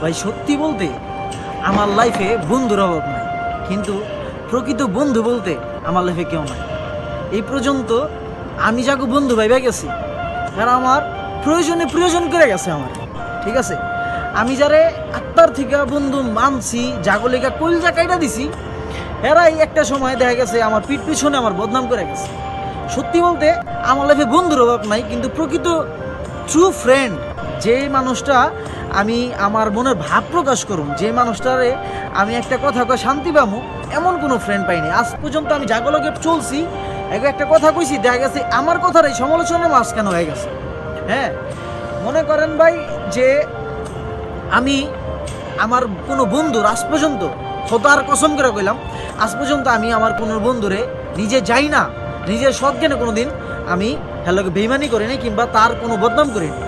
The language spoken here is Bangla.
ভাই সত্যি বলতে আমার লাইফে বন্ধুর অভাব নাই, কিন্তু প্রকৃত বন্ধু বলতে আমার লাইফে কেউ নাই। এই পর্যন্ত আমি যাকে বন্ধু ভাইবা গেছি তারা আমার প্রয়োজনে প্রয়োজন করে গেছে আমার, ঠিক আছে। আমি যারে আত্মার থেকে বন্ধু মানছি, জাগলিকা কলজা কাইটা দিছি, এরাই একটা সময় দেখা গেছে আমার পিঠ পিছনে আমার বদনাম করে গেছে। সত্যি বলতে আমার লাইফে বন্ধুর অভাব নাই, কিন্তু প্রকৃত ট্রু ফ্রেন্ড, যে মানুষটা আমি আমার মনের ভাব প্রকাশ করুম, যে মানুষটারে আমি একটা কথা কয়ে শান্তি পাবো, এমন কোনো ফ্রেন্ড পাইনি আজ পর্যন্ত। আমি জাগলকে চলছি, একটা কথা কইছি, দেখা গেছে আমার কথার এই সমালোচনার মাঝখানে হয়ে গেছে। হ্যাঁ, মনে করেন ভাই যে আমি আমার কোনো বন্ধুর আজ পর্যন্ত, খোদার কসম করে কইলাম, আজ পর্যন্ত আমি আমার কোনো বন্ধুরে নিজে যাই না, নিজের সৎ জ্ঞানে কোনো দিন আমি হ্যালোকে বেইমানি করিনি কিংবা তার কোনো বদনাম করিনি।